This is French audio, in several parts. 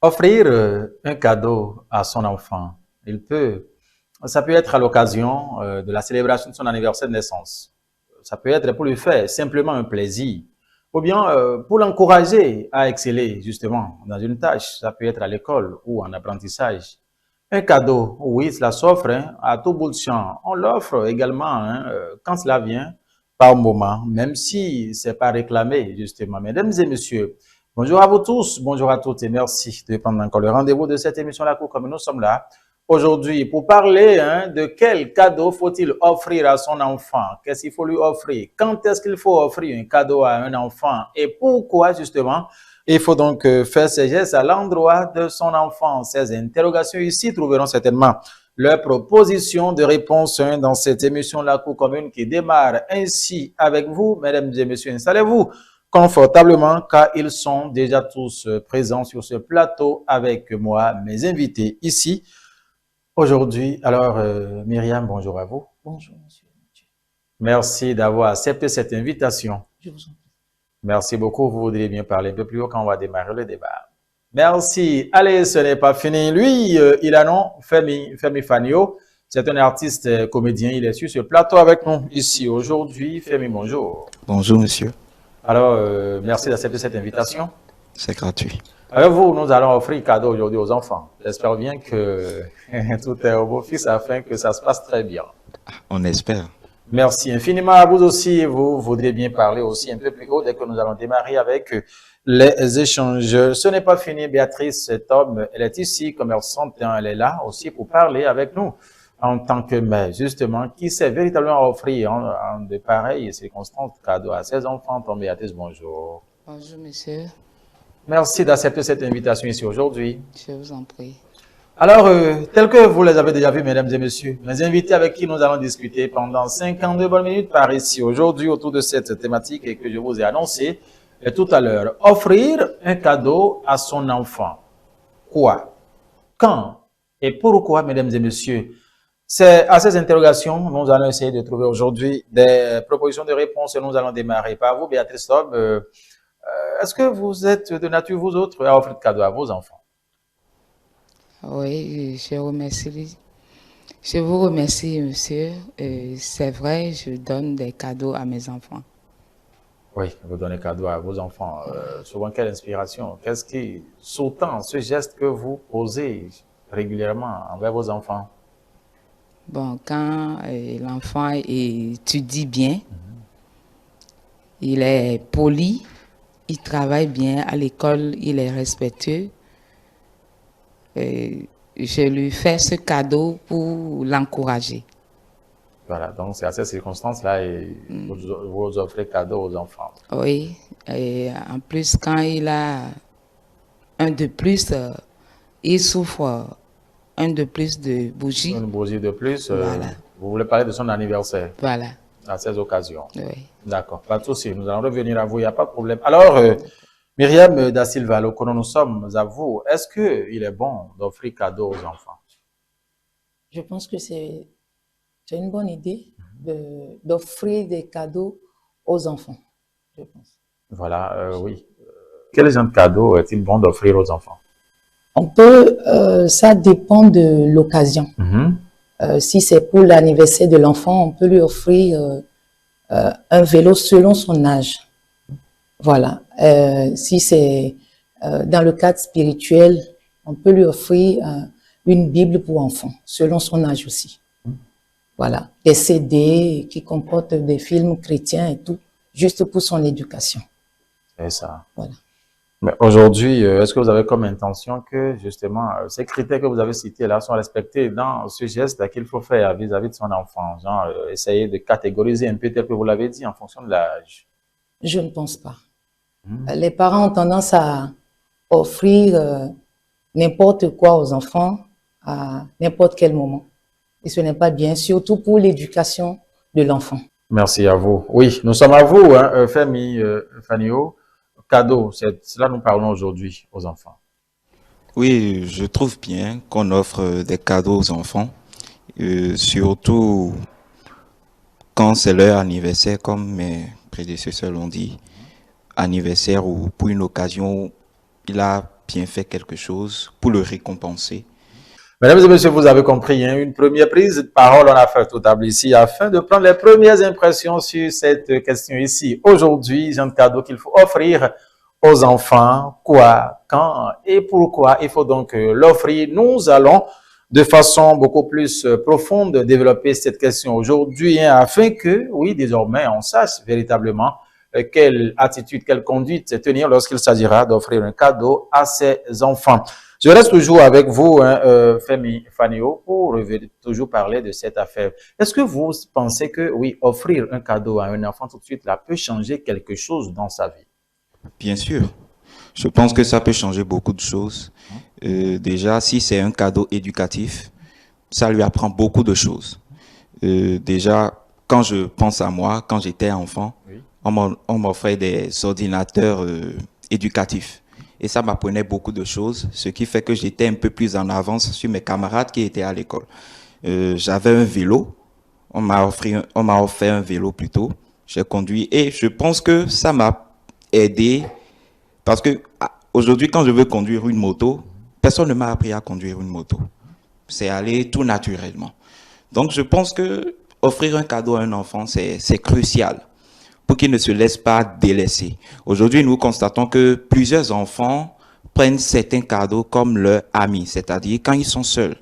Offrir un cadeau à son enfant, ça peut être à l'occasion de la célébration de son anniversaire de naissance. Ça peut être pour lui faire simplement un plaisir, ou bien pour l'encourager à exceller justement dans une tâche. Ça peut être à l'école ou en apprentissage. Un cadeau, oui, cela s'offre à tout bout de champ. On l'offre également quand cela vient par moment, même si c'est pas réclamé justement. Mesdames et messieurs, bonjour à vous tous, bonjour à toutes et merci de prendre encore le rendez-vous de cette émission La Cour comme nous sommes là aujourd'hui pour parler de quel cadeau faut-il offrir à son enfant, qu'est-ce qu'il faut lui offrir, quand est-ce qu'il faut offrir un cadeau à un enfant et pourquoi justement il faut donc faire ces gestes à l'endroit de son enfant. Ces interrogations ici trouveront certainement leur proposition de réponse dans cette émission La Cour commune qui démarre ainsi avec vous, mesdames et messieurs. Installez-vous confortablement car ils sont déjà tous présents sur ce plateau avec moi, mes invités ici aujourd'hui. Alors, Myriam, bonjour à vous. Bonjour, monsieur. Merci d'avoir accepté cette invitation. Je vous en prie. Merci beaucoup. Vous voudriez bien parler un peu plus haut quand on va démarrer le débat. Merci. Allez, ce n'est pas fini. Lui, il a nom Femi Fanio. C'est un artiste comédien. Il est sur ce plateau avec nous ici aujourd'hui. Femi, bonjour. Bonjour, monsieur. Alors, merci d'accepter cette invitation. C'est gratuit. Avec vous, nous allons offrir cadeau aujourd'hui aux enfants. J'espère bien que tout est au beau fils afin que ça se passe très bien. On espère. Merci infiniment à vous aussi. Vous voudriez bien parler aussi un peu plus haut dès que nous allons démarrer avec les échanges. Ce n'est pas fini. Béatrice, cet homme, elle est ici, commerçante, elle est là aussi pour parler avec nous en tant que mère, justement, qui sait véritablement offrir en de pareilles circonstances cadeaux à ses enfants. Tom Béatrice, bonjour. Bonjour, monsieur. Merci d'accepter cette invitation ici aujourd'hui. Je vous en prie. Alors, tel que vous les avez déjà vus, mesdames et messieurs, mes invités avec qui nous allons discuter pendant 52 bonnes minutes par ici aujourd'hui autour de cette thématique et que je vous ai annoncée tout à l'heure. Offrir un cadeau à son enfant. Quoi? Quand? Et pourquoi, mesdames et messieurs? C'est à ces interrogations, nous allons essayer de trouver aujourd'hui des propositions de réponse et nous allons démarrer par vous, Béatrice Lob. Est-ce que vous êtes de nature, vous autres, à offrir de cadeaux à vos enfants? Oui, je remercie. Je vous remercie, monsieur. C'est vrai, je donne des cadeaux à mes enfants. Oui, vous donnez cadeau à vos enfants. Souvent, quelle inspiration? Qu'est-ce qui sous-tend ce geste que vous posez régulièrement envers vos enfants? Bon, quand l'enfant étudie bien, il est poli, il travaille bien à l'école, il est respectueux. Je lui fais ce cadeau pour l'encourager. Voilà, donc c'est à ces circonstances-là et vous offrez cadeau aux enfants. Oui, et en plus, quand il a un de plus, il souffre un de plus de bougies. Une bougie de plus, Voilà. vous voulez parler de son anniversaire Voilà, à ces occasions. oui. D'accord, pas de souci, nous allons revenir à vous, il n'y a pas de problème. Alors, Myriam Da Silva, là, nous sommes à vous, est-ce qu'il est bon d'offrir cadeau aux enfants? Je pense que c'est une bonne idée d'offrir des cadeaux aux enfants, je pense. Voilà, oui. Quel genre de cadeau est-il bon d'offrir aux enfants? On peut, ça dépend de l'occasion. Si c'est pour l'anniversaire de l'enfant, on peut lui offrir un vélo selon son âge. Voilà. Si c'est dans le cadre spirituel, on peut lui offrir une Bible pour enfants, selon son âge aussi. Voilà. Des CD qui comportent des films chrétiens et tout, juste pour son éducation. C'est ça. Voilà. Mais aujourd'hui, est-ce que vous avez comme intention que justement ces critères que vous avez cités là sont respectés dans ce geste qu'il faut faire vis-à-vis de son enfant, genre essayer de catégoriser un peu tel que vous l'avez dit en fonction de l'âge? Je ne pense pas. Les parents ont tendance à offrir n'importe quoi aux enfants à n'importe quel moment. Et ce n'est pas bien, surtout pour l'éducation de l'enfant. Merci à vous. Oui, nous sommes à vous, hein, Femi Fanio. Cadeau, c'est cela nous parlons aujourd'hui aux enfants. Oui, je trouve bien qu'on offre des cadeaux aux enfants, surtout quand c'est leur anniversaire, comme mes prédécesseurs l'ont dit, anniversaire ou pour une occasion où il a bien fait quelque chose, pour le récompenser. Mesdames et messieurs, vous avez compris, hein, une première prise de parole, on a fait tout table ici afin de prendre les premières impressions sur cette question ici. Aujourd'hui, genre de cadeau qu'il faut offrir aux enfants, quoi, quand et pourquoi il faut donc l'offrir. Nous allons de façon beaucoup plus profonde développer cette question aujourd'hui, hein, afin que, oui, désormais, on sache véritablement quelle attitude, quelle conduite tenir lorsqu'il s'agira d'offrir un cadeau à ses enfants. Je reste toujours avec vous, hein, Femi Fanio, pour toujours parler de cette affaire. Est-ce que vous pensez que, oui, offrir un cadeau à un enfant tout de suite, là, peut changer quelque chose dans sa vie? Bien sûr. Je pense que ça peut changer beaucoup de choses. Déjà, si c'est un cadeau éducatif, ça lui apprend beaucoup de choses. Déjà, quand je pense à moi, quand j'étais enfant, oui, on m'offrait des ordinateurs éducatifs. Et ça m'apprenait beaucoup de choses, ce qui fait que j'étais un peu plus en avance sur mes camarades qui étaient à l'école. J'avais un vélo, on m'a offert un vélo plutôt. J'ai conduit et je pense que ça m'a aidé parce que aujourd'hui, quand je veux conduire une moto, personne ne m'a appris à conduire une moto. C'est allé tout naturellement. Donc, je pense que offrir un cadeau à un enfant, c'est crucial pour qu'il ne se laisse pas délaisser. Aujourd'hui, nous constatons que plusieurs enfants prennent certains cadeaux comme leur ami, c'est-à-dire quand ils sont seuls.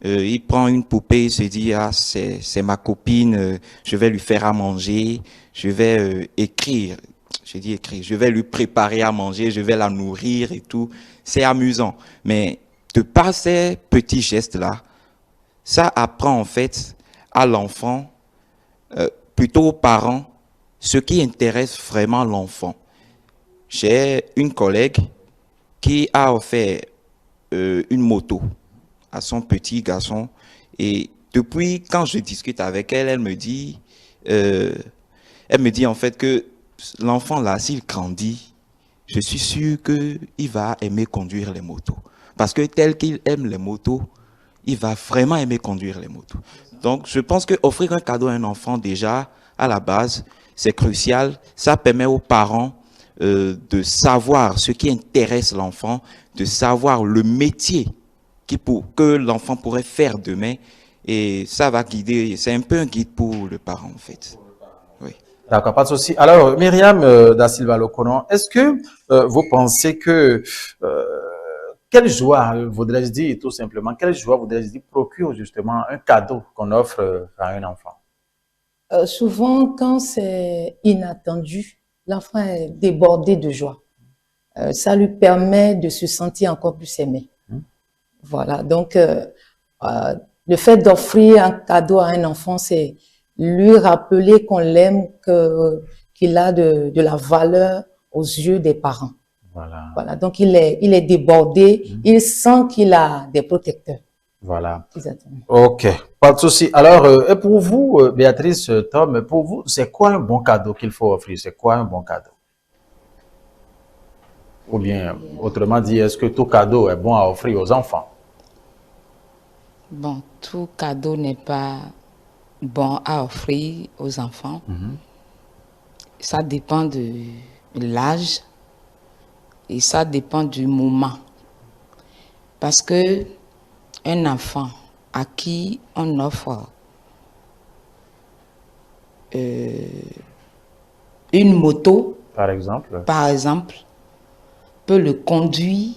Il prend une poupée, il se dit, ah, c'est ma copine, je vais lui faire à manger, je vais écrire, je vais lui préparer à manger, je vais la nourrir et tout. C'est amusant. Mais de par ces petits gestes-là, ça apprend en fait à l'enfant, plutôt aux parents, ce qui intéresse vraiment l'enfant. J'ai une collègue qui a offert une moto à son petit garçon et depuis quand je discute avec elle, elle me dit en fait que l'enfant là, s'il grandit, je suis sûr qu'il va aimer conduire les motos. Parce que tel qu'il aime les motos, il va vraiment aimer conduire les motos. Donc je pense que offrir un cadeau à un enfant déjà, à la base, c'est crucial. Ça permet aux parents de savoir ce qui intéresse l'enfant, de savoir le métier que l'enfant pourrait faire demain. Et ça va guider, c'est un peu un guide pour le parent en fait. Oui. D'accord, pas de souci. Alors, Myriam Da Silva Lokonon, est-ce que vous pensez que, quelle joie, voudrais-je dire tout simplement, quelle joie voudrais-je dire procure justement un cadeau qu'on offre à un enfant? Souvent, quand c'est inattendu, l'enfant est débordé de joie. Ça lui permet de se sentir encore plus aimé. Voilà, donc le fait d'offrir un cadeau à un enfant, c'est lui rappeler qu'on l'aime, qu'il a de la valeur aux yeux des parents. Voilà. Voilà, donc il est débordé, il sent qu'il a des protecteurs. Voilà. Exactement. Ok, pas de souci. Alors, et pour vous, Béatrice, Tom, pour vous, c'est quoi un bon cadeau qu'il faut offrir? C'est quoi un bon cadeau? Ou bien, autrement dit, est-ce que tout cadeau est bon à offrir aux enfants? Bon, tout cadeau n'est pas bon à offrir aux enfants. Ça dépend de l'âge et ça dépend du moment. Parce que un enfant à qui on offre une moto, par exemple, peut le conduire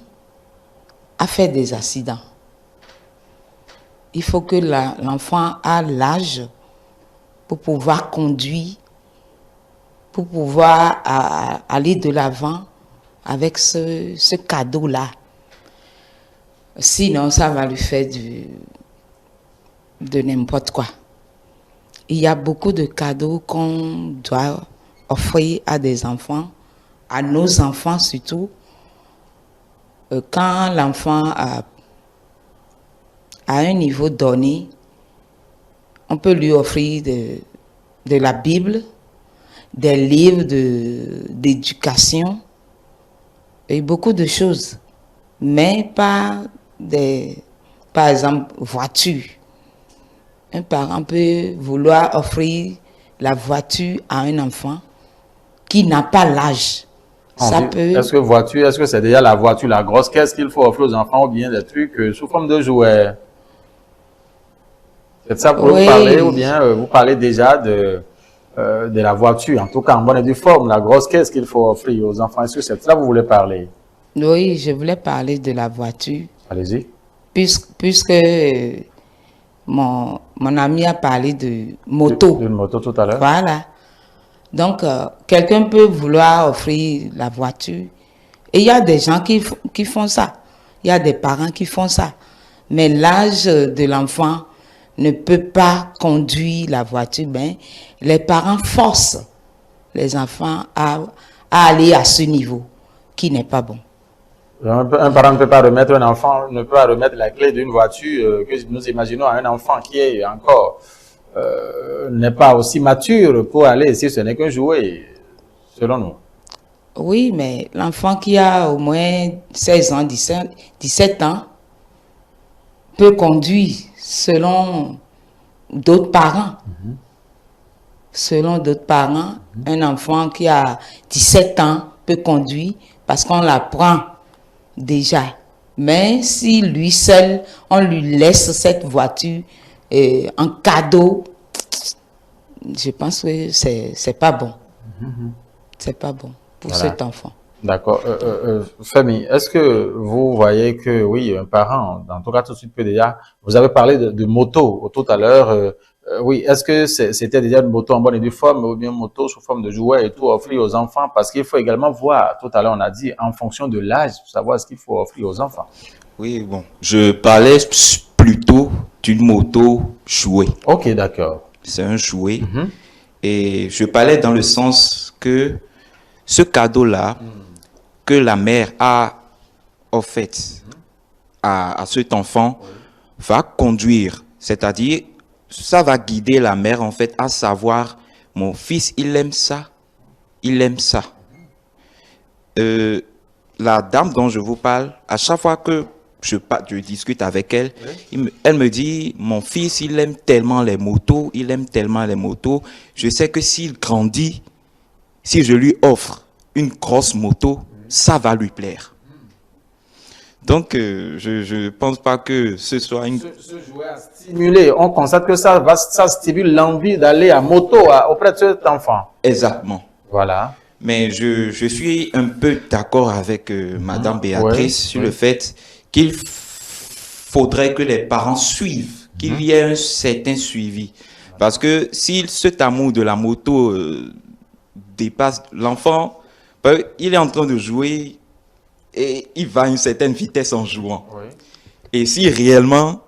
à faire des accidents. Il faut que l'enfant ait l'âge pour pouvoir conduire, pour pouvoir aller de l'avant avec ce cadeau-là. Sinon, ça va lui faire de n'importe quoi. Il y a beaucoup de cadeaux qu'on doit offrir à des enfants, à nos enfants surtout. Quand l'enfant a un niveau donné, on peut lui offrir de la Bible, des livres d'éducation et beaucoup de choses, mais pas par exemple, voiture. Un parent peut vouloir offrir la voiture à un enfant qui n'a pas l'âge Ça peut... Est-ce que c'est déjà la voiture, la grosse caisse qu'il faut offrir aux enfants ou bien des trucs sous forme de jouets? C'est ça pour vous parler ou bien vous parlez déjà de la voiture, en tout cas en bonne et due forme, la grosse caisse qu'il faut offrir aux enfants? Est-ce que c'est ça que vous voulez parler? Oui, je voulais parler de la voiture. Allez-y. Puisque mon ami a parlé de moto. D'une moto tout à l'heure. Voilà. Donc, quelqu'un peut vouloir offrir la voiture. Et il y a des gens qui font ça. Il y a des parents qui font ça. Mais l'âge de l'enfant ne peut pas conduire la voiture. Ben, les parents forcent les enfants à aller à ce niveau qui n'est pas bon. Un parent ne peut pas remettre un enfant, ne peut pas remettre la clé d'une voiture que nous imaginons à un enfant qui est encore n'est pas aussi mature pour aller, si ce n'est qu'un jouet, selon nous. Oui, mais l'enfant qui a au moins 16 ans, 17 ans, peut conduire selon d'autres parents. Selon d'autres parents, un enfant qui a 17 ans peut conduire parce qu'on l'apprend déjà. Mais si lui seul, on lui laisse cette voiture en cadeau, je pense que c'est pas bon. C'est pas bon pour cet enfant. D'accord. Femi, est-ce que vous voyez que, oui, un parent, en tout cas tout de suite peut déjà, vous avez parlé de moto tout à l'heure, oui, est-ce que c'était déjà une moto en bonne et due forme ou bien une moto sous forme de jouet et tout offrir aux enfants? Parce qu'il faut également voir, tout à l'heure on a dit, en fonction de l'âge, pour savoir ce qu'il faut offrir aux enfants. Oui, bon, je parlais plutôt d'une moto jouet. Ok, d'accord. C'est un jouet. Et je parlais dans le sens que ce cadeau-là, que la mère a offert à cet enfant, va conduire, c'est-à-dire, ça va guider la mère en fait à savoir, mon fils, il aime ça, il aime ça. La dame dont je vous parle, à chaque fois que je discute avec elle, elle me dit, mon fils, il aime tellement les motos, il aime tellement les motos. Je sais que s'il grandit, si je lui offre une grosse moto, ça va lui plaire. Donc, je ne pense pas que ce soit une... Ce jouet a stimulé, on constate que ça stimule l'envie d'aller à moto auprès de cet enfant. Exactement. Voilà. Mais je suis un peu d'accord avec Madame Béatrice sur le fait qu'il faudrait que les parents suivent, qu'il y ait un certain suivi. Parce que si cet amour de la moto dépasse l'enfant, il est en train de jouer et il va à une certaine vitesse en jouant. Et si réellement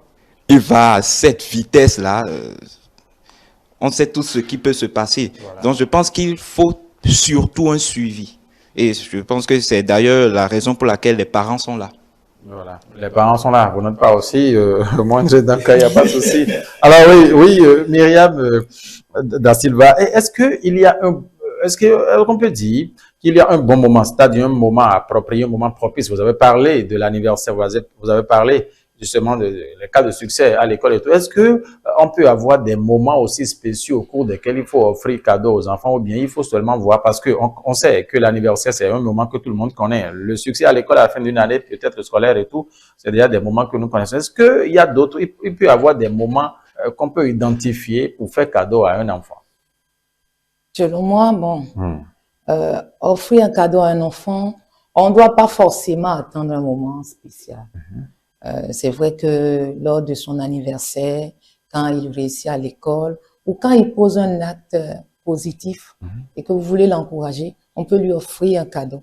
il va à cette vitesse-là, on sait tout ce qui peut se passer. Donc je pense qu'il faut surtout un suivi. Et je pense que c'est d'ailleurs la raison pour laquelle les parents sont là. Voilà, les parents sont là. Vous n'êtes pas aussi, moi, dans le cas, il n'y a pas de souci. Alors oui, Myriam Da Silva, est-ce qu'il y a qu'on peut dire qu'il y a un bon moment, c'est-à-dire un moment approprié, un moment propice? Vous avez parlé de l'anniversaire, vous avez parlé justement des cas de succès à l'école et tout. Est-ce que on peut avoir des moments aussi spéciaux au cours desquels il faut offrir cadeaux aux enfants ou bien il faut seulement voir, parce que on sait que l'anniversaire c'est un moment que tout le monde connaît. Le succès à l'école à la fin d'une année, peut-être scolaire et tout, c'est déjà des moments que nous connaissons. Est-ce qu'il y a d'autres, il peut y avoir des moments qu'on peut identifier pour faire cadeau à un enfant? Selon moi, bon, offrir un cadeau à un enfant, on ne doit pas forcément attendre un moment spécial. C'est vrai que lors de son anniversaire, quand il réussit à l'école ou quand il pose un acte positif et que vous voulez l'encourager, on peut lui offrir un cadeau.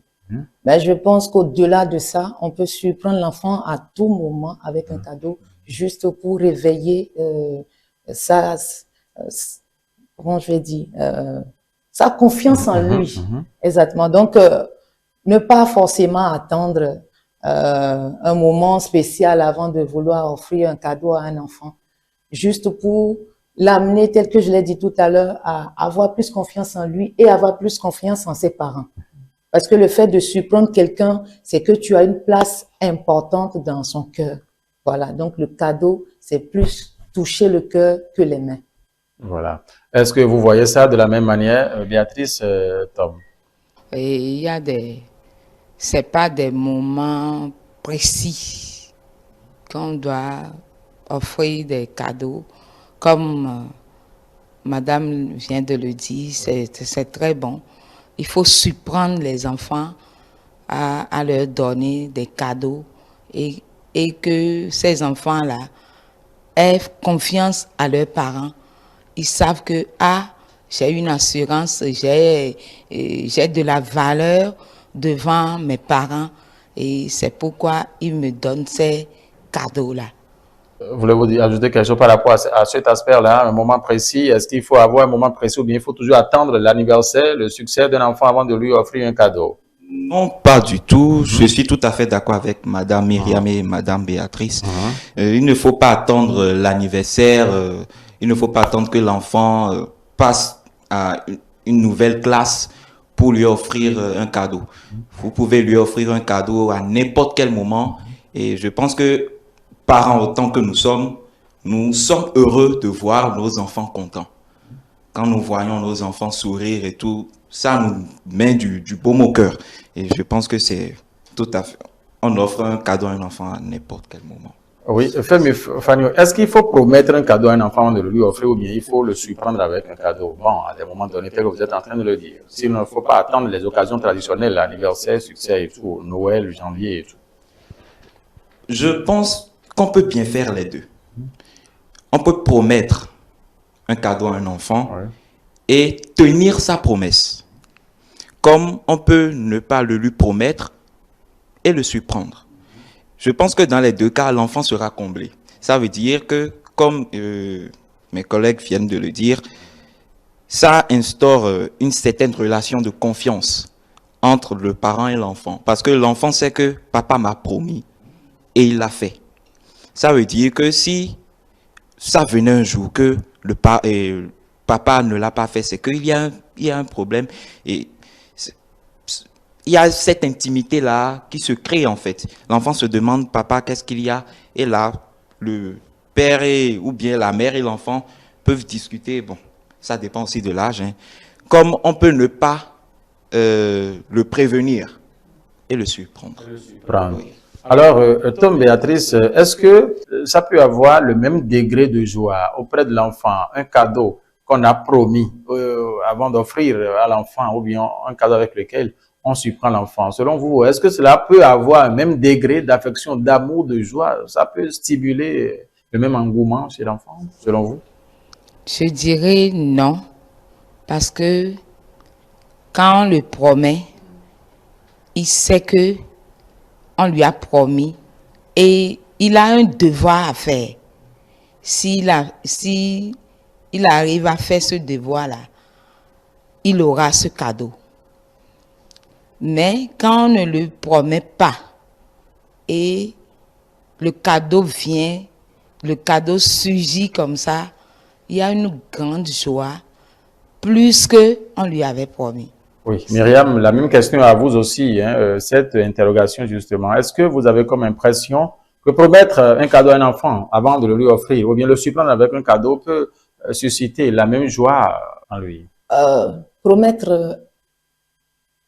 Mais je pense qu'au-delà de ça, on peut surprendre l'enfant à tout moment avec un cadeau juste pour réveiller comment je vais dire, sa confiance en lui. Exactement. Donc, ne pas forcément attendre un moment spécial avant de vouloir offrir un cadeau à un enfant, juste pour l'amener, tel que je l'ai dit tout à l'heure, à avoir plus confiance en lui et avoir plus confiance en ses parents. Parce que le fait de surprendre quelqu'un, c'est que tu as une place importante dans son cœur. Voilà, donc le cadeau, c'est plus toucher le cœur que les mains. Voilà. Est-ce que vous voyez ça de la même manière, Béatrice, Tom? Et il y a des c'est pas des moments précis qu'on doit offrir des cadeaux. Comme Madame vient de le dire, c'est très bon. Il faut surprendre les enfants à leur donner des cadeaux et que ces enfants-là aient confiance à leurs parents. Ils savent que, j'ai une assurance, j'ai de la valeur devant mes parents et c'est pourquoi ils me donnent ces cadeaux-là. Voulez-vous ajouter quelque chose par rapport à cet aspect-là, un moment précis? Est-ce qu'il faut avoir un moment précis ou bien il faut toujours attendre l'anniversaire, le succès d'un enfant avant de lui offrir un cadeau? Non, pas du tout. Je suis tout à fait d'accord avec Madame Myriam et Madame Béatrice. Il ne faut pas attendre l'anniversaire. Il ne faut pas attendre que l'enfant passe à une nouvelle classe pour lui offrir un cadeau. Vous pouvez lui offrir un cadeau à n'importe quel moment. Et je pense que, parents autant que nous sommes heureux de voir nos enfants contents. Quand nous voyons nos enfants sourire et tout, ça nous met du baume au cœur. Et je pense que c'est tout à fait... On offre un cadeau à un enfant à n'importe quel moment. Oui, Femi Fanio, est-ce qu'il faut promettre un cadeau à un enfant de le lui offrir ou bien il faut le surprendre avec un cadeau? Bon, à des moments donnés, tel que vous êtes en train de le dire. S'il ne faut pas attendre les occasions traditionnelles, l'anniversaire, succès et tout, Noël, janvier et tout. Je pense qu'on peut bien faire les deux. On peut promettre un cadeau à un enfant et tenir sa promesse. Comme on peut ne pas le lui promettre et le surprendre. Je pense que dans les deux cas, l'enfant sera comblé. Ça veut dire que, comme mes collègues viennent de le dire, ça instaure une certaine relation de confiance entre le parent et l'enfant. Parce que l'enfant sait que papa m'a promis et il l'a fait. Ça veut dire que si ça venait un jour que papa ne l'a pas fait, c'est qu'il y a un problème. Et il y a cette intimité-là qui se crée en fait. L'enfant se demande, papa, qu'est-ce qu'il y a? Et là, le père ou bien la mère et l'enfant peuvent discuter. Bon, ça dépend aussi de l'âge. Hein. Comme on peut ne pas le prévenir et le surprendre. Oui. Alors, Tom, Béatrice, est-ce que ça peut avoir le même degré de joie auprès de l'enfant, un cadeau qu'on a promis avant d'offrir à l'enfant ou bien un cadeau avec lequel on surprend l'enfant? Selon vous, est-ce que cela peut avoir un même degré d'affection, d'amour, de joie? Ça peut stimuler le même engouement chez l'enfant, selon vous? Je dirais non, parce que quand on le promet, il sait que on lui a promis et il a un devoir à faire. Si il arrive à faire ce devoir-là, il aura ce cadeau. Mais quand on ne le promet pas et le cadeau vient, le cadeau surgit comme ça, il y a une grande joie, plus qu'on lui avait promis. Oui, Myriam, la même question à vous aussi, hein, cette interrogation justement. Est-ce que vous avez comme impression que promettre un cadeau à un enfant avant de le lui offrir, ou bien le surprendre avec un cadeau peut susciter la même joie en lui? Promettre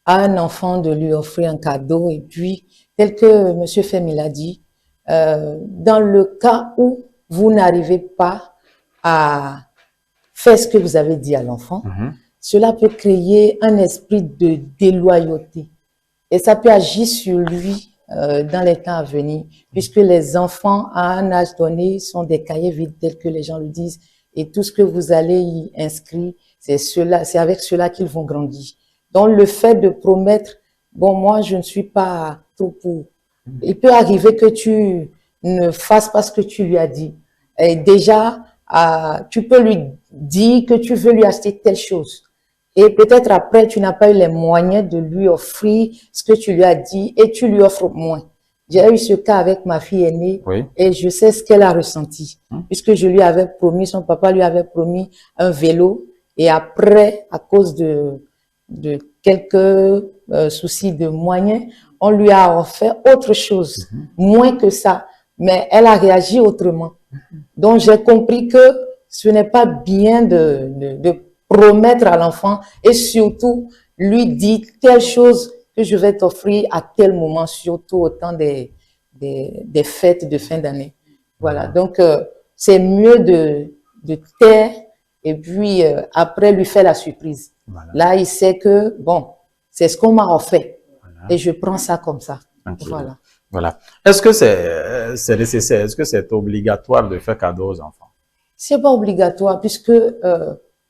à un enfant de lui offrir un cadeau et puis, tel que M. Femi l'a dit, dans le cas où vous n'arrivez pas à faire ce que vous avez dit à l'enfant, cela peut créer un esprit de déloyauté et ça peut agir sur lui dans les temps à venir, puisque les enfants à un âge donné sont des cahiers vides tels que les gens le disent et tout ce que vous allez y inscrire, c'est avec cela qu'ils vont grandir. Donc le fait de promettre, bon moi je ne suis pas trop pour, il peut arriver que tu ne fasses pas ce que tu lui as dit. Et déjà, tu peux lui dire que tu veux lui acheter telle chose. Et peut-être après, tu n'as pas eu les moyens de lui offrir ce que tu lui as dit et tu lui offres moins. J'ai eu ce cas avec ma fille aînée et je sais ce qu'elle a ressenti. Puisque je lui avais promis, son papa lui avait promis un vélo et après, à cause de quelques soucis de moyens, on lui a offert autre chose, moins que ça. Mais elle a réagi autrement. Donc, j'ai compris que ce n'est pas bien de promettre à l'enfant et surtout lui dire telle chose que je vais t'offrir à tel moment, surtout au temps des fêtes de fin d'année. Voilà, donc c'est mieux de taire et puis après lui faire la surprise. Voilà. Là, il sait que, bon, c'est ce qu'on m'a offert et je prends ça comme ça. Okay. Voilà. Voilà. Est-ce que c'est nécessaire? Est-ce que c'est obligatoire de faire cadeau aux enfants? C'est pas obligatoire puisque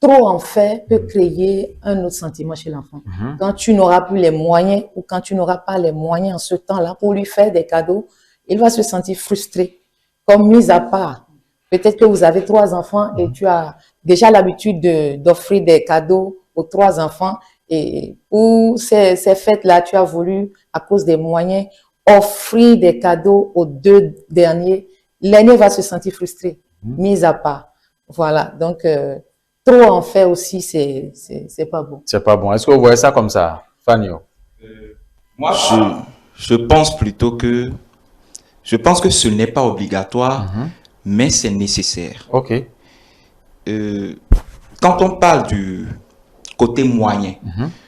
trop en faire peut créer un autre sentiment chez l'enfant. Quand tu n'auras plus les moyens ou quand tu n'auras pas les moyens en ce temps-là pour lui faire des cadeaux, il va se sentir frustré. Comme mis à part, peut-être que vous avez 3 enfants et tu as déjà l'habitude d'offrir des cadeaux aux 3 enfants et pour ces fêtes-là, tu as voulu, à cause des moyens, offrir des cadeaux aux 2 derniers. L'aîné va se sentir frustré, mis à part. Voilà, donc trop en faire aussi, c'est pas bon. C'est pas bon. Est-ce que vous voyez ça comme ça, Fanio? Moi, je pense plutôt que ce n'est pas obligatoire, mais c'est nécessaire. Ok. Quand on parle du côté moyen,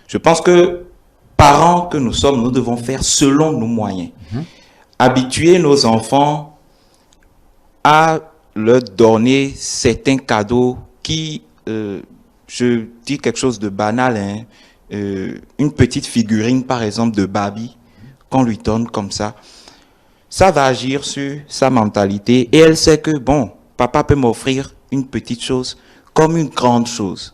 je pense que parents que nous sommes, nous devons faire selon nos moyens. Habituer nos enfants à leur donner certains cadeaux qui, je dis quelque chose de banal, hein, une petite figurine par exemple de Barbie qu'on lui donne comme ça va agir sur sa mentalité et elle sait que bon, papa peut m'offrir une petite chose comme une grande chose.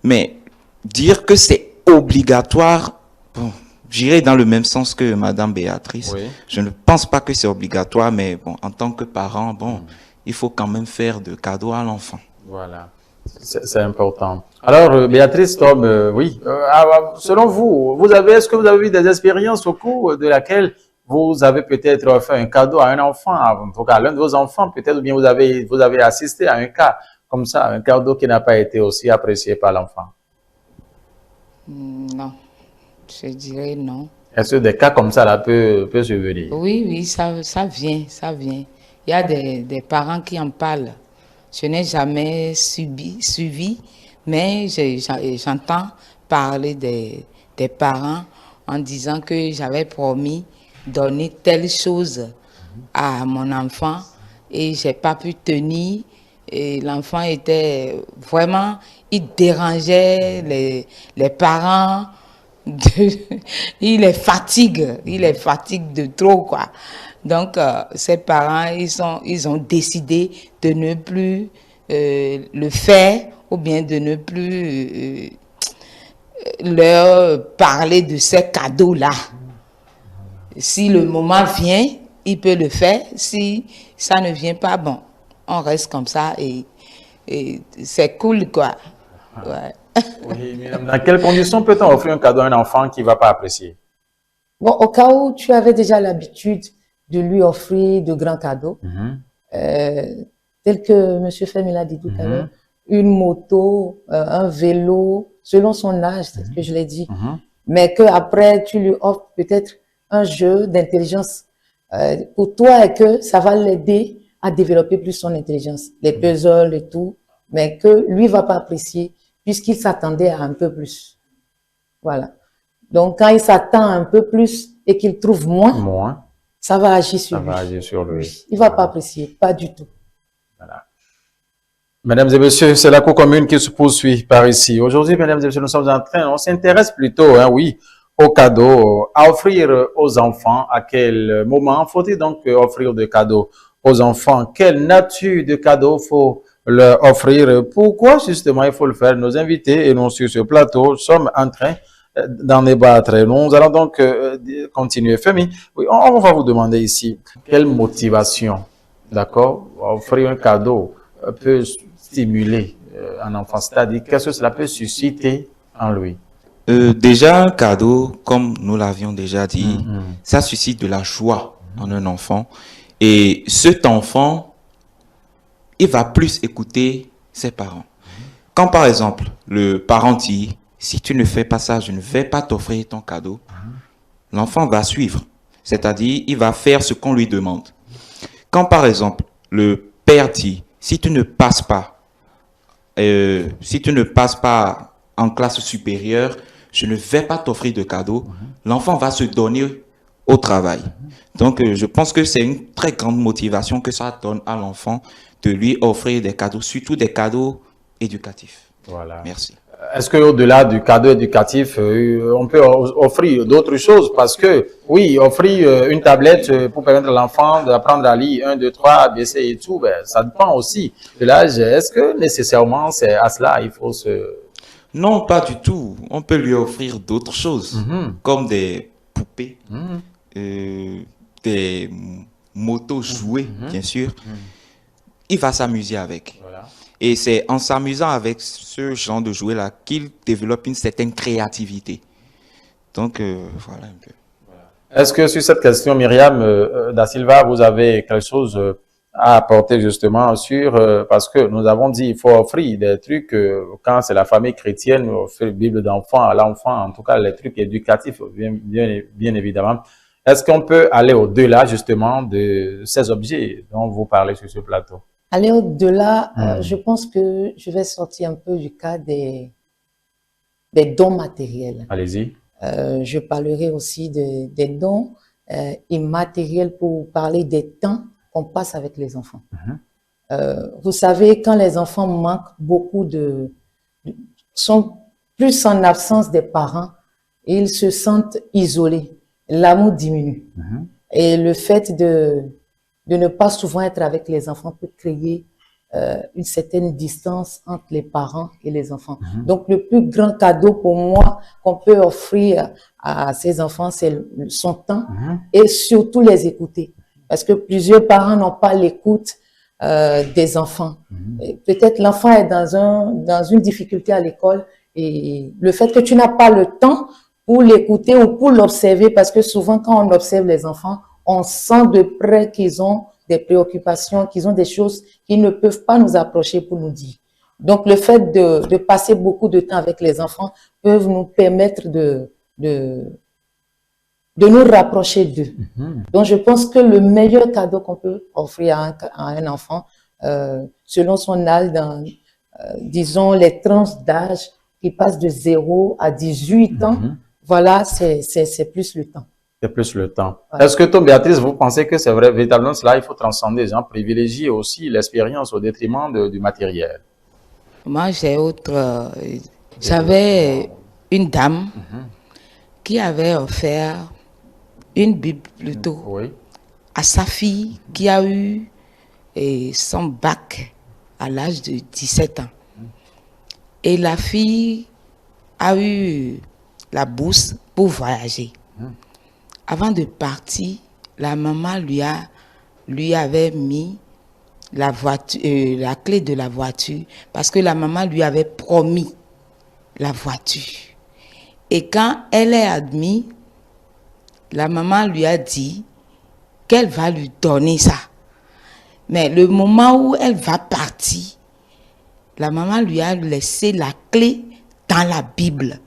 Mais dire que c'est obligatoire, bon, j'irai dans le même sens que Madame Béatrice. Oui. Je ne pense pas que c'est obligatoire, mais bon, en tant que parent, bon, il faut quand même faire de cadeaux à l'enfant. Voilà, c'est important. Alors, Béatrice Tom, oui, selon vous, est-ce que vous avez eu des expériences au cours de laquelle vous avez peut-être fait un cadeau à un enfant, en tout cas l'un de vos enfants, peut-être, ou bien vous avez assisté à un cas comme ça, un cadeau qui n'a pas été aussi apprécié par l'enfant? Non, je dirais non. Est-ce que des cas comme ça là peut survenir? Oui, ça vient. Il y a des parents qui en parlent. Je n'ai jamais suivi, mais j'entends parler des parents en disant que j'avais promis donner telle chose à mon enfant et j'ai pas pu tenir. Et l'enfant était vraiment, il dérangeait les parents. Il les fatigue de trop, quoi. Donc, ces parents, ils ont décidé de ne plus le faire ou bien de ne plus leur parler de ces cadeaux-là. Si le moment vient, il peut le faire. Si ça ne vient pas, bon, on reste comme ça et c'est cool, quoi. Ouais. Oui, mais dans quelles conditions peut-on offrir un cadeau à un enfant qui ne va pas apprécier? Bon, au cas où tu avais déjà l'habitude de lui offrir de grands cadeaux, tel que M. Femi l'a dit tout à l'heure, une moto, un vélo, selon son âge, c'est ce que je l'ai dit, mais qu'après tu lui offres peut-être un jeu d'intelligence pour toi et que ça va l'aider à développer plus son intelligence, les puzzles et tout, mais que lui va pas apprécier puisqu'il s'attendait à un peu plus. Voilà. Donc, quand il s'attend un peu plus et qu'il trouve moins, ça va agir sur lui. Ça va agir sur lui. Oui. Il va pas apprécier, pas du tout. Voilà. Mesdames et messieurs, c'est la cour commune qui se poursuit par ici. Aujourd'hui, mesdames et messieurs, nous sommes en train, on s'intéresse plutôt, aux cadeaux, à offrir aux enfants. À quel moment faut-il donc offrir des cadeaux aux enfants? Quelle nature de cadeaux faut leur offrir? Pourquoi justement il faut le faire? Nos invités et nous sur ce plateau sommes en train d'en débattre. Nous allons donc continuer. Femi, oui, on va vous demander ici, quelle motivation, d'accord, offrir un cadeau peut stimuler un enfant, c'est-à-dire qu'est-ce que cela peut susciter en lui? Déjà, un cadeau, comme nous l'avions déjà dit, ça suscite de la joie en un enfant. Et cet enfant, il va plus écouter ses parents. Quand par exemple, le parent dit, si tu ne fais pas ça, je ne vais pas t'offrir ton cadeau, l'enfant va suivre. C'est-à-dire, il va faire ce qu'on lui demande. Quand par exemple, le père dit, si tu ne passes pas en classe supérieure, je ne vais pas t'offrir de cadeaux, l'enfant va se donner au travail. Donc, je pense que c'est une très grande motivation que ça donne à l'enfant de lui offrir des cadeaux, surtout des cadeaux éducatifs. Voilà. Merci. Est-ce qu'au-delà du cadeau éducatif, on peut offrir d'autres choses? Parce que, oui, offrir une tablette pour permettre à l'enfant d'apprendre à lire 1, 2, 3, ABC et tout, ben, ça dépend aussi de l'âge. Est-ce que nécessairement, c'est à cela il faut se... Non, pas du tout. On peut lui offrir d'autres choses, comme des poupées, des motos jouées, bien sûr. Il va s'amuser avec. Voilà. Et c'est en s'amusant avec ce genre de jouets-là qu'il développe une certaine créativité. Donc, voilà un peu. Est-ce que sur cette question, Myriam Da Silva, vous avez quelque chose à apporter justement sur, parce que nous avons dit il faut offrir des trucs, quand c'est la famille chrétienne, offrir Bible d'enfant à l'enfant, en tout cas les trucs éducatifs, bien évidemment. Est-ce qu'on peut aller au-delà justement de ces objets dont vous parlez sur ce plateau? Aller au-delà, je pense que je vais sortir un peu du cas des dons matériels. Allez-y. Je parlerai aussi des dons immatériels pour parler des temps qu'on passe avec les enfants. Vous savez, quand les enfants manquent beaucoup sont plus en absence des parents, ils se sentent isolés. L'amour diminue. Et le fait de ne pas souvent être avec les enfants peut créer une certaine distance entre les parents et les enfants. Donc, le plus grand cadeau pour moi qu'on peut offrir à ces enfants, c'est son temps et surtout les écouter. Parce que plusieurs parents n'ont pas l'écoute des enfants. Peut-être l'enfant est dans une difficulté à l'école et le fait que tu n'as pas le temps pour l'écouter ou pour l'observer, parce que souvent quand on observe les enfants, on sent de près qu'ils ont des préoccupations, qu'ils ont des choses qu'ils ne peuvent pas nous approcher pour nous dire. Donc, le fait de passer beaucoup de temps avec les enfants peuvent nous permettre de nous rapprocher d'eux. Donc, je pense que le meilleur cadeau qu'on peut offrir à un enfant, selon son âge, dans, disons, les tranches d'âge qui passent de 0 à 18 ans, voilà, c'est plus le temps. C'est plus le temps. Ouais. Est-ce que toi, Béatrice, vous pensez que c'est vrai, véritablement cela, il faut transcender, genre privilégier aussi l'expérience au détriment du matériel? Moi, j'ai j'avais une dame qui avait offert une Bible plutôt Oui. à sa fille qui a eu son bac à l'âge de 17 ans. Et la fille a eu la bourse pour voyager. Avant de partir, la maman lui avait mis la clé de la voiture parce que la maman lui avait promis la voiture. Et quand elle est admise, la maman lui a dit qu'elle va lui donner ça. Mais le moment où elle va partir, la maman lui a laissé la clé dans la Bible.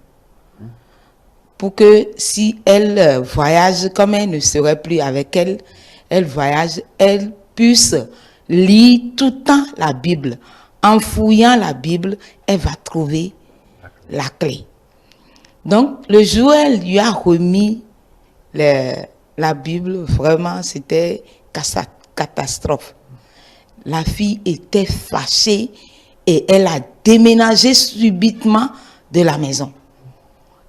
Pour que si elle voyage, comme elle ne serait plus avec elle, elle voyage, elle puisse lire tout le temps la Bible. En fouillant la Bible, elle va trouver la clé. Donc, le jour où elle lui a remis la Bible, vraiment, c'était catastrophe. La fille était fâchée et elle a déménagé subitement de la maison.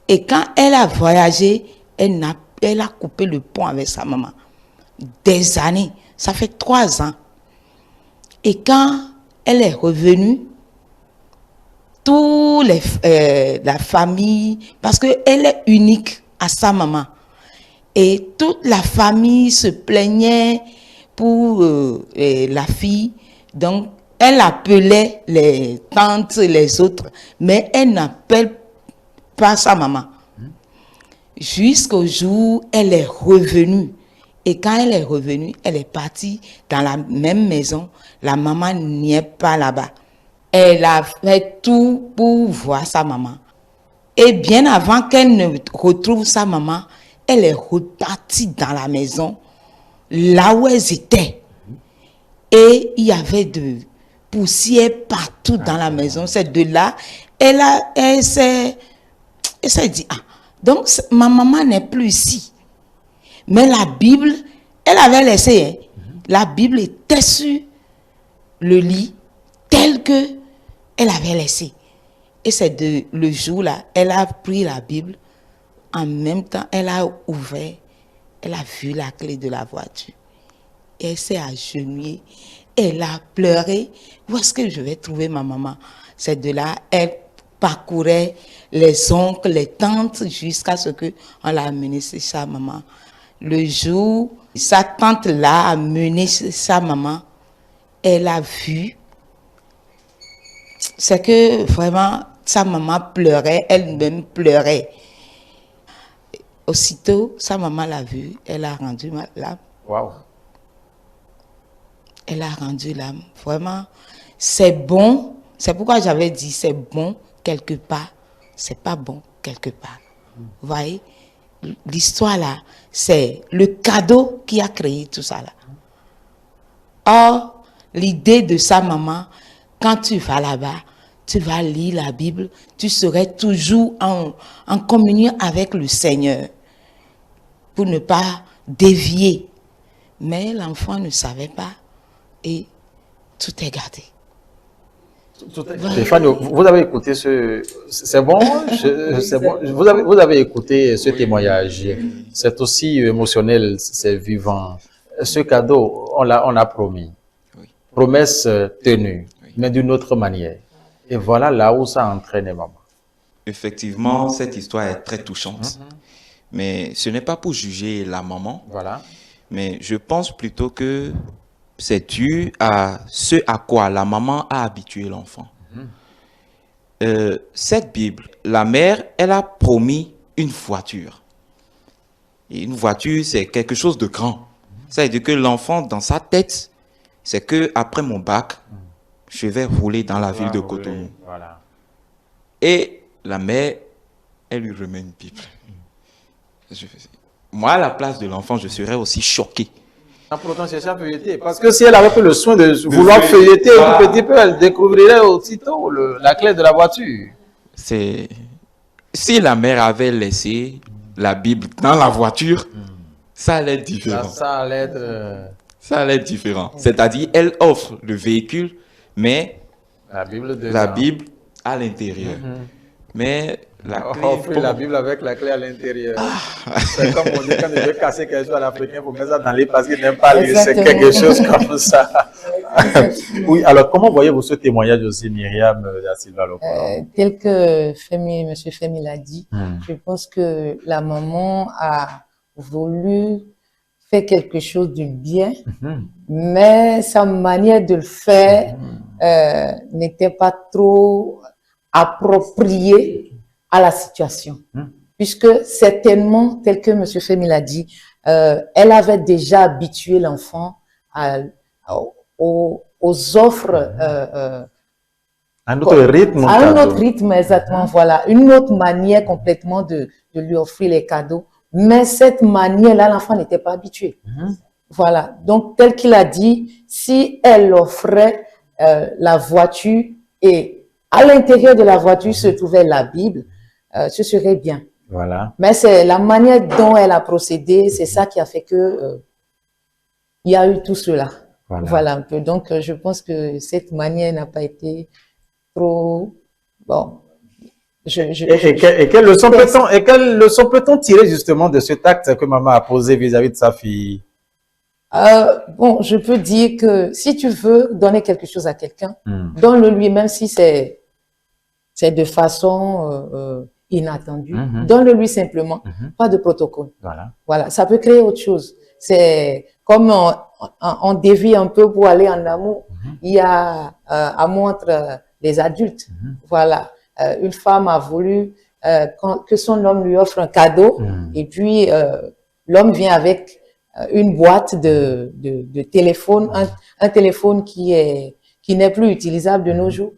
Et quand elle a voyagé, elle a coupé le pont avec sa maman. Des années, ça fait 3 ans. Et quand elle est revenue, la famille, parce qu'elle est unique à sa maman, et toute la famille se plaignait pour la fille. Donc, elle appelait les tantes, les autres, mais elle n'appelle pas sa maman. Jusqu'au jour où elle est revenue. Et quand elle est revenue, elle est partie dans la même maison. La maman n'y est pas là-bas. Elle a fait tout pour voir sa maman. Et bien avant qu'elle ne retrouve sa maman, elle est repartie dans la maison, là où elles étaient. Et il y avait de poussière partout dans la maison. C'est de là, elle Et ça, elle dit, ah, donc ma maman n'est plus ici. Mais la Bible, elle avait laissé, hein, la Bible était sur le lit tel que elle avait laissé. Et c'est le jour-là, elle a pris la Bible, en même temps, elle a ouvert, elle a vu la clé de la voiture. Et elle s'est agenouillée, elle a pleuré. Où est-ce que je vais trouver ma maman? C'est de là, elle parcourait les oncles, les tantes, jusqu'à ce qu'on l'a amenée chez sa maman. Le jour, sa tante l'a amenée chez sa maman, elle a vu. C'est que vraiment, sa maman pleurait, elle-même pleurait. Aussitôt, sa maman l'a vue, elle a rendu l'âme. Waouh. Elle a rendu l'âme. Vraiment, c'est bon. C'est pourquoi j'avais dit c'est bon quelque part, c'est pas bon quelque part. Vous voyez, l'histoire là, c'est le cadeau qui a créé tout ça là. Or, l'idée de sa maman, quand tu vas là-bas, tu vas lire la Bible, tu serais toujours en communion avec le Seigneur pour ne pas dévier. Mais l'enfant ne savait pas et tout est gardé. Stéphane, vous avez écouté c'est bon, c'est bon. Vous avez écouté ce témoignage. C'est aussi émotionnel, c'est vivant. Ce cadeau, on l'a promis. Oui. Promesse tenue, Oui. mais d'une autre manière. Et voilà là où ça entraîne maman. Effectivement, cette histoire est très touchante. Mais ce n'est pas pour juger la maman. Voilà. Mais je pense plutôt que c'est dû à ce à quoi la maman a habitué l'enfant. Cette Bible, la mère, elle a promis une voiture. Et une voiture, c'est quelque chose de grand. Ça veut dire que l'enfant, dans sa tête, c'est que après mon bac, je vais rouler dans la ville de Cotonou. Voilà. Et la mère, elle lui remet une Bible. Moi, à la place de l'enfant, je serais aussi choqué. Pour autant chercher à feuilleter. Parce que si elle avait pris le soin de vouloir feuilleter un petit peu, elle découvrirait aussitôt la clé de la voiture. Si la mère avait laissé la Bible dans la voiture, ça allait être différent. Ça allait être... Ça allait être différent. C'est-à-dire, elle offre le véhicule, mais la Bible à l'intérieur. Mais offrir la Bible avec la clé à l'intérieur. C'est comme on dit quand on veut casser quelque chose à l'Africain, il faut mettre ça dans les parce qu'il n'aime pas lire. C'est quelque chose comme ça. Oui, alors comment voyez-vous ce témoignage aussi, Myriam da Silva Lokolo? Tel que M. Femi l'a dit, je pense que la maman a voulu faire quelque chose de bien, mais sa manière de le faire n'était pas trop appropriée à la situation. Puisque certainement, tel que M. Femi l'a dit, elle avait déjà habitué l'enfant aux offres un autre rythme. À un autre rythme, exactement, voilà. Une autre manière complètement de lui offrir les cadeaux. Mais cette manière-là, l'enfant n'était pas habitué. Voilà. Donc, tel qu'il a dit, si elle offrait la voiture et à l'intérieur de la voiture se trouvait la Bible, ce serait bien. Voilà. Mais c'est la manière dont elle a procédé, c'est ça qui a fait que il y a eu tout cela. Voilà un peu. Donc, je pense que cette manière n'a pas été trop bon. Et quelle leçon peut-on tirer justement de cet acte que maman a posé vis-à-vis de sa fille? Bon, je peux dire que si tu veux donner quelque chose à quelqu'un, donne-le lui, même si c'est de façon inattendue. Donne-le lui simplement, pas de protocole. Voilà, ça peut créer autre chose. C'est comme on dévie un peu pour aller en amour. Il y a amour entre les adultes. Voilà. Une femme a voulu que son homme lui offre un cadeau et puis l'homme vient avec une boîte de téléphone, un téléphone qui n'est plus utilisable de nos jours.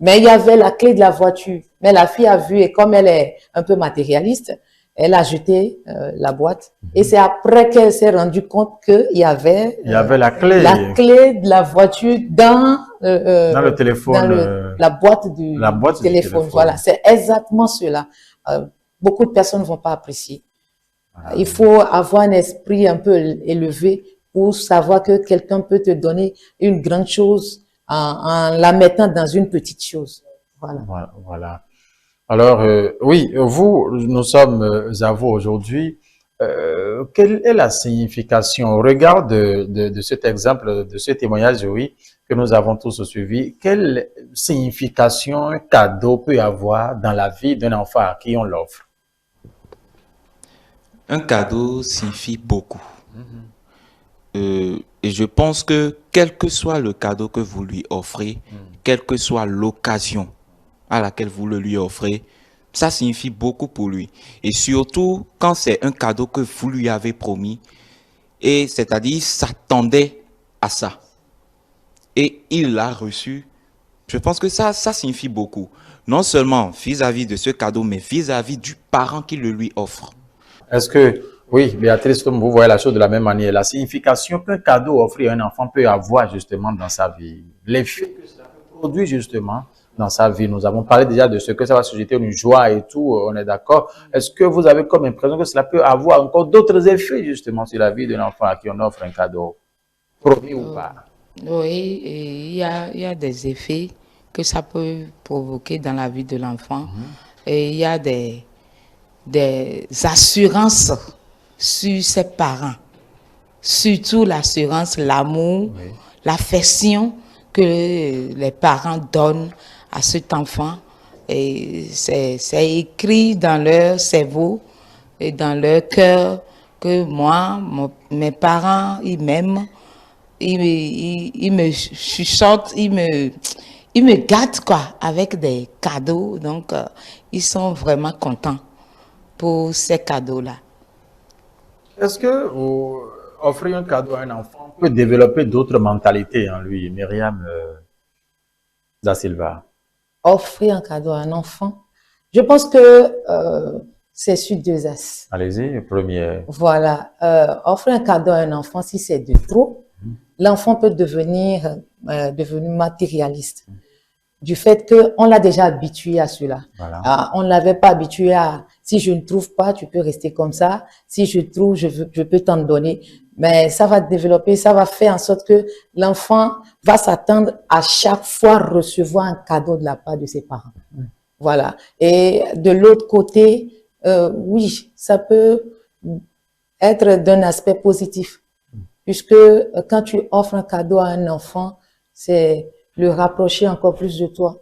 Mais il y avait la clé de la voiture. Mais la fille a vu et comme elle est un peu matérialiste, elle a jeté la boîte. Et c'est après qu'elle s'est rendue compte qu'il y avait la clé de la voiture dans le téléphone, la boîte du téléphone. Voilà, c'est exactement cela. beaucoup de personnes ne vont pas apprécier. Il faut avoir un esprit un peu élevé pour savoir que quelqu'un peut te donner une grande chose en la mettant dans une petite chose. Voilà. Alors, oui, nous sommes à vous aujourd'hui. Quelle est la signification, au regard de cet exemple, de ce témoignage, oui, que nous avons tous suivi, quelle signification un cadeau peut avoir dans la vie d'un enfant à qui on l'offre? Un cadeau signifie beaucoup. Et je pense que quel que soit le cadeau que vous lui offrez, quelle que soit l'occasion à laquelle vous le lui offrez, ça signifie beaucoup pour lui. Et surtout quand c'est un cadeau que vous lui avez promis, et c'est-à-dire il s'attendait à ça. Et il l'a reçu. Je pense que ça signifie beaucoup. Non seulement vis-à-vis de ce cadeau, mais vis-à-vis du parent qui le lui offre. Est-ce que, oui, Béatrice, comme vous voyez la chose de la même manière, la signification qu'un cadeau offert à un enfant peut avoir justement dans sa vie, l'effet que cela peut produire justement dans sa vie. Nous avons parlé déjà de ce que ça va susciter une joie et tout, on est d'accord. Est-ce que vous avez comme impression que cela peut avoir encore d'autres effets justement sur la vie d'un enfant à qui on offre un cadeau, promis ou pas? Oui, et il y a des effets que ça peut provoquer dans la vie de l'enfant. Et il y a des assurances sur ses parents, surtout l'assurance, l'amour, l'affection que les parents donnent à cet enfant. Et c'est écrit dans leur cerveau et dans leur cœur que moi, mes parents, ils m'aiment, ils me chuchotent, ils me gâtent quoi, avec des cadeaux. Donc, ils sont vraiment contents pour ces cadeaux-là. Est-ce que vous offrir un cadeau à un enfant peut développer d'autres mentalités en lui, Myriam Da Silva? Offrir un cadeau à un enfant, je pense que c'est sur deux axes. Allez-y, premier. Voilà, offrir un cadeau à un enfant, si c'est de trop, l'enfant peut devenir matérialiste. Du fait qu'on l'a déjà habitué à cela. Voilà. On ne l'avait pas habitué à, si je ne trouve pas, tu peux rester comme ça. Si je trouve, je peux t'en donner. Mais ça va développer, ça va faire en sorte que l'enfant va s'attendre à chaque fois recevoir un cadeau de la part de ses parents. Voilà. Et de l'autre côté, oui, ça peut être d'un aspect positif. Puisque quand tu offres un cadeau à un enfant, c'est le rapprocher encore plus de toi.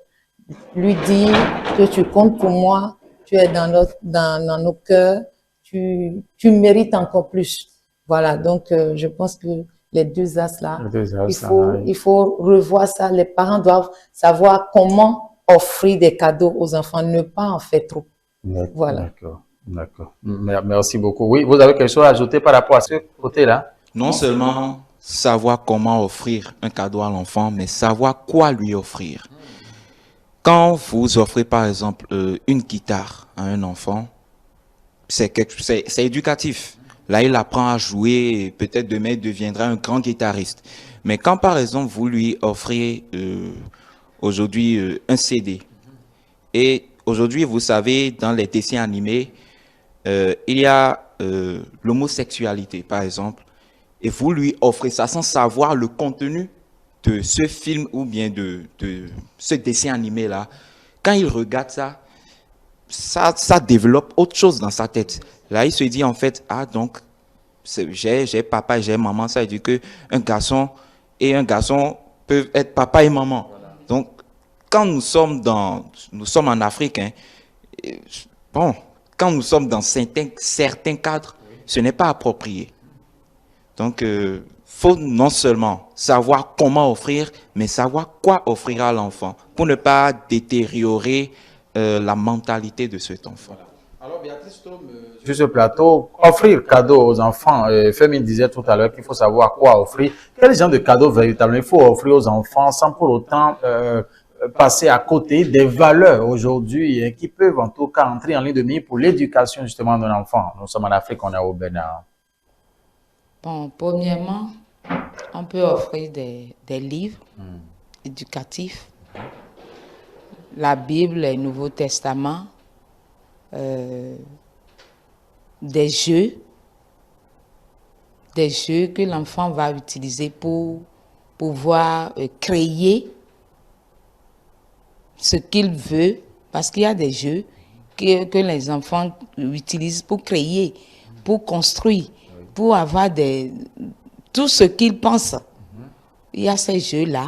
Lui dire que tu comptes pour moi, tu es dans nos cœurs, tu mérites encore plus. Voilà, donc je pense que les deux axes là, il faut revoir ça. Les parents doivent savoir comment offrir des cadeaux aux enfants, ne pas en faire trop. Voilà. D'accord. Merci beaucoup. Oui, vous avez quelque chose à ajouter par rapport à ce côté-là? Non seulement savoir comment offrir un cadeau à l'enfant, mais savoir quoi lui offrir. Quand vous offrez par exemple une guitare à un enfant, c'est éducatif. Là, il apprend à jouer et peut-être demain il deviendra un grand guitariste. Mais quand par exemple vous lui offrez aujourd'hui un CD, et aujourd'hui vous savez dans les dessins animés, il y a l'homosexualité par exemple, et vous lui offrez ça sans savoir le contenu de ce film ou bien de ce dessin animé-là, quand il regarde ça développe autre chose dans sa tête. Là, il se dit en fait, ah donc, j'ai papa, j'ai maman, ça veut dire qu'un garçon et un garçon peuvent être papa et maman. Voilà. Donc, quand nous sommes en Afrique, hein, bon, quand nous sommes dans certains cadres, ce n'est pas approprié. Donc, faut non seulement savoir comment offrir, mais savoir quoi offrir à l'enfant pour ne pas détériorer la mentalité de cet enfant. Alors, Béatrice, sur ce plateau, offrir cadeau aux enfants, Femi disait tout à l'heure qu'il faut savoir quoi offrir. Quel genre de cadeau véritablement il faut offrir aux enfants sans pour autant passer à côté des valeurs aujourd'hui qui peuvent en tout cas entrer en ligne de mire pour l'éducation justement d'un enfant. Nous sommes en Afrique, on est au Bénin. Bon, premièrement, on peut offrir des livres éducatifs, la Bible, le Nouveau Testament, des jeux que l'enfant va utiliser pour pouvoir créer ce qu'il veut, parce qu'il y a des jeux que les enfants utilisent pour créer, pour construire, pour avoir tout ce qu'ils pensent. Il y a ces jeux-là.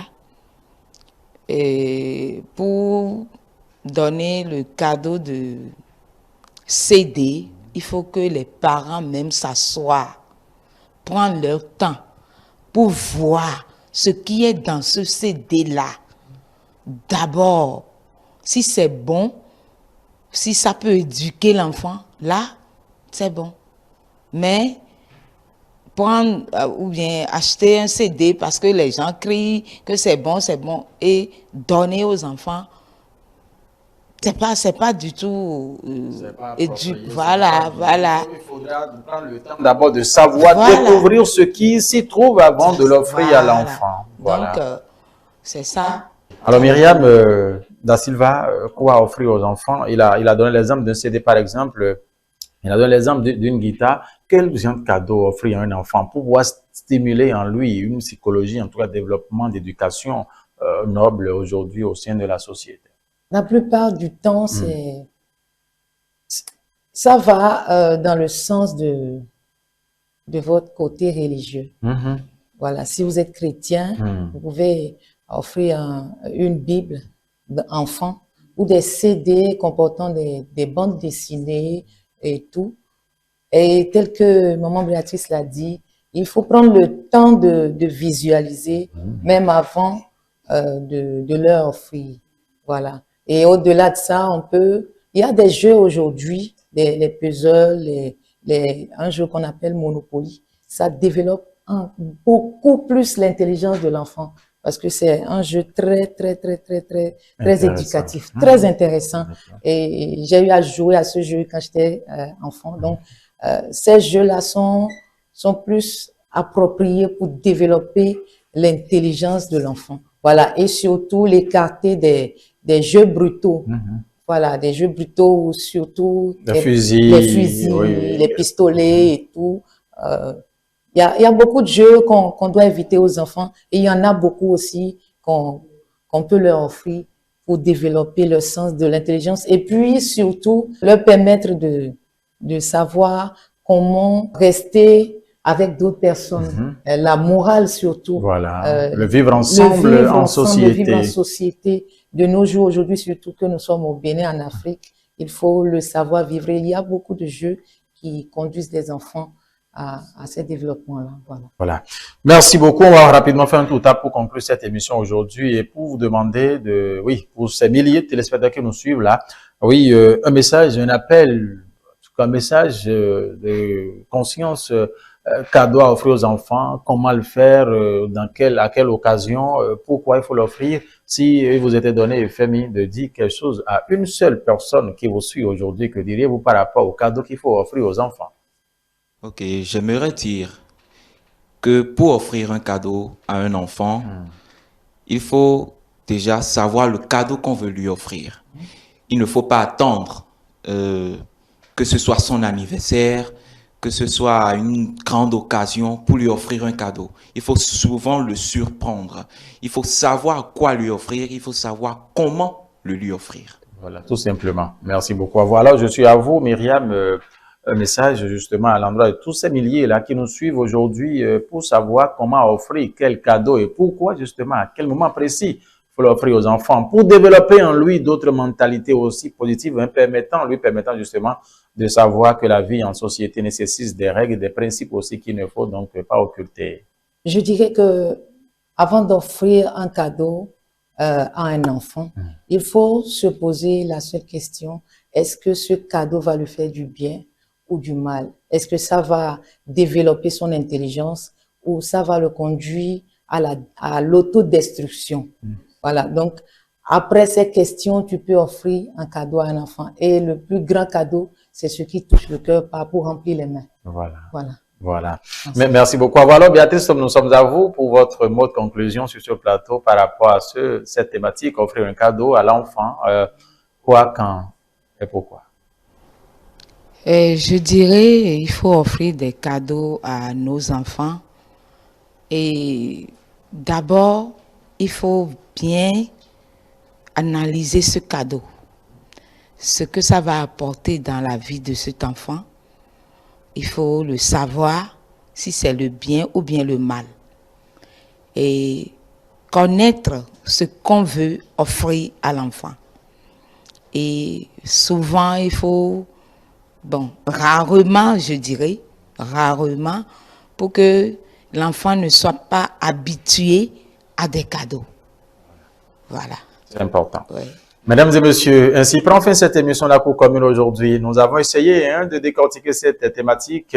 Pour donner le cadeau de CD, il faut que les parents même s'assoient, prendre leur temps pour voir ce qui est dans ce CD-là. D'abord, si c'est bon, si ça peut éduquer l'enfant, là, c'est bon. Mais prendre ou bien acheter un CD parce que les gens crient que c'est bon, et donner aux enfants, c'est pas du tout voilà. Il faudra prendre le temps d'abord de savoir découvrir ce qui s'y trouve avant de l'offrir à l'enfant. Voilà. Donc, c'est ça. Alors Myriam Da Silva, quoi offrir aux enfants? Il a donné l'exemple d'un CD par exemple. Il a donné l'exemple d'une guitare. Quel genre de cadeau offrir à un enfant pour pouvoir stimuler en lui une psychologie, en tout cas développement d'éducation noble aujourd'hui au sein de la société? La plupart du temps, ça va dans le sens de votre côté religieux. Voilà, si vous êtes chrétien, vous pouvez offrir une Bible d'enfant ou des CD comportant des bandes dessinées et tout. Et tel que Maman Béatrice l'a dit, il faut prendre le temps de visualiser, même avant de leur offrir. Voilà. Et au-delà de ça, il y a des jeux aujourd'hui, les puzzles, un jeu qu'on appelle Monopoly. Ça développe beaucoup plus l'intelligence de l'enfant parce que c'est un jeu très éducatif, très intéressant. Et j'ai eu à jouer à ce jeu quand j'étais enfant. Donc, ces jeux-là sont plus appropriés pour développer l'intelligence de l'enfant. Voilà. Et surtout, l'écarter des jeux brutaux. Voilà, des jeux brutaux ou surtout les fusils, oui, les pistolets et tout. Il y a beaucoup de jeux qu'on doit éviter aux enfants et il y en a beaucoup aussi qu'on peut leur offrir pour développer le sens de l'intelligence et puis surtout leur permettre de savoir comment rester avec d'autres personnes, la morale surtout. Voilà, le vivre ensemble en société. Le vivre en société. De nos jours, aujourd'hui, surtout que nous sommes au Bénin, en Afrique, il faut le savoir vivre. Il y a beaucoup de jeux qui conduisent les enfants à ces développements-là. Voilà. Merci beaucoup. On va rapidement faire un tour pour conclure cette émission aujourd'hui et pour vous demander pour ces milliers de téléspectateurs qui nous suivent là, un message, un appel, un message de conscience, cadeau à offrir aux enfants, comment le faire, à quelle occasion, pourquoi il faut l'offrir. Si vous était donné, Femi, de dire quelque chose à une seule personne qui vous suit aujourd'hui, que diriez-vous par rapport au cadeau qu'il faut offrir aux enfants? Ok, j'aimerais dire que pour offrir un cadeau à un enfant, il faut déjà savoir le cadeau qu'on veut lui offrir. Il ne faut pas attendre que ce soit son anniversaire, que ce soit une grande occasion pour lui offrir un cadeau. Il faut souvent le surprendre. Il faut savoir quoi lui offrir. Il faut savoir comment le lui offrir. Voilà, tout simplement. Merci beaucoup. Voilà, je suis à vous, Myriam. Un message justement à l'endroit de tous ces milliers là qui nous suivent aujourd'hui pour savoir comment offrir quel cadeau et pourquoi justement, à quel moment précis il faut l'offrir aux enfants pour développer en lui d'autres mentalités aussi positives, lui permettant justement de savoir que la vie en société nécessite des règles, des principes aussi qu'il ne faut donc pas occulter. Je dirais que avant d'offrir un cadeau à un enfant, il faut se poser la seule question, est-ce que ce cadeau va lui faire du bien ou du mal? Est-ce que ça va développer son intelligence ou ça va le conduire à l'autodestruction? Voilà, donc après ces questions, tu peux offrir un cadeau à un enfant. Et le plus grand cadeau, c'est ce qui touche le cœur, pas pour remplir les mains. Voilà. Merci beaucoup. Alors, Béatrice, nous sommes à vous pour votre mot de conclusion sur ce plateau par rapport à cette thématique, offrir un cadeau à l'enfant. Quoi, quand et pourquoi? Et je dirais il faut offrir des cadeaux à nos enfants. Et d'abord, il faut bien analyser ce cadeau, ce que ça va apporter dans la vie de cet enfant. Il faut le savoir, si c'est le bien ou bien le mal. Et connaître ce qu'on veut offrir à l'enfant. Et souvent, il faut, rarement, je dirais, rarement, pour que l'enfant ne soit pas habitué à des cadeaux. Voilà. C'est important. Ouais. Mesdames et messieurs, ainsi prend fin cette émission La Cour Commune aujourd'hui. Nous avons essayé de décortiquer cette thématique,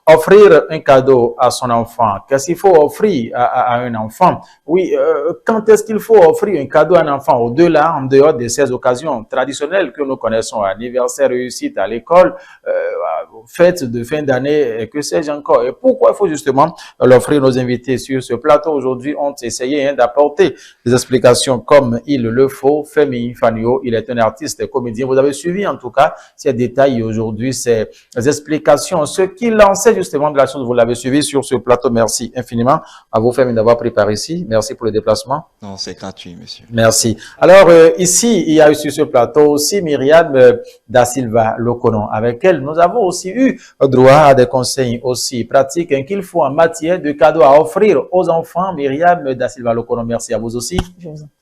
offrir un cadeau à son enfant. Qu'est-ce qu'il faut offrir à un enfant? Oui, quand est-ce qu'il faut offrir un cadeau à un enfant au-delà, en dehors de ces occasions traditionnelles que nous connaissons, anniversaire, réussite à l'école, fête de fin d'année, que sais-je encore. Et pourquoi il faut justement l'offrir? Nos invités sur ce plateau aujourd'hui ont essayé d'apporter des explications comme il le faut. Femi Fanio, il est un artiste et comédien. Vous avez suivi en tout cas ces détails aujourd'hui, ces explications, ce qu'il en sait justement de la chose. Vous l'avez suivi sur ce plateau. Merci infiniment à vous, Femi, d'avoir pris part ici. Merci pour le déplacement. Non, c'est gratuit, monsieur. Merci. Alors, ici, il y a eu sur ce plateau aussi Myriam Da Silva Lokonon. Avec elle, nous avons aussi eu droit à des conseils aussi pratiques qu'il faut en matière de cadeaux à offrir aux enfants. Myriam Da Silva Lokonon, merci à vous aussi. Je vous en prie.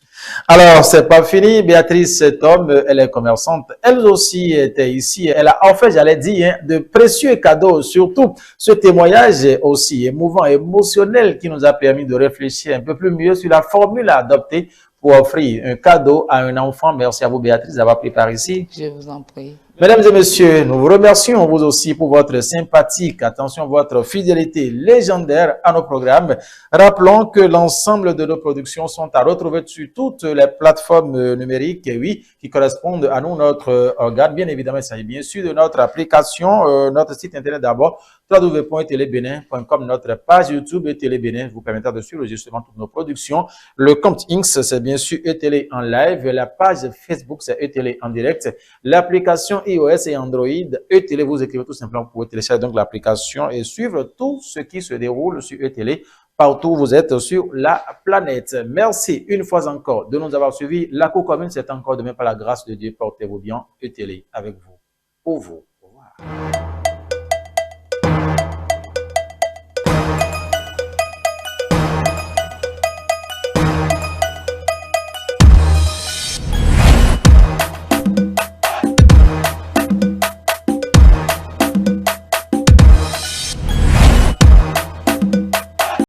Alors, c'est pas fini. Béatrice, cet homme, elle est commerçante. Elle aussi était ici. Elle a offert, j'allais dire, de précieux cadeaux. Surtout, ce témoignage aussi émouvant, émotionnel qui nous a permis de réfléchir un peu plus mieux sur la formule à adopter pour offrir un cadeau à un enfant. Merci à vous, Béatrice, d'avoir pris part ici. Je vous en prie. Mesdames et messieurs, nous vous remercions vous aussi pour votre sympathique, attention, votre fidélité légendaire à nos programmes. Rappelons que l'ensemble de nos productions sont à retrouver sur toutes les plateformes numériques, oui, qui correspondent à nous, notre organe. Bien évidemment, il s'agit bien sûr de notre application, notre site internet d'abord, www.telebenin.com, notre page YouTube Télé-Bénin vous permettra de suivre justement toutes nos productions. Le compte X, c'est bien sûr ETélé en live. La page Facebook, c'est ETélé en direct. L'application iOS et Android, ETélé, vous écrivez tout simplement pour télécharger donc l'application et suivre tout ce qui se déroule sur ETélé partout où vous êtes sur la planète. Merci une fois encore de nous avoir suivis. La Cour Commune, c'est encore demain par la grâce de Dieu. Portez-vous bien, ETélé avec vous. Pour vous. Au revoir.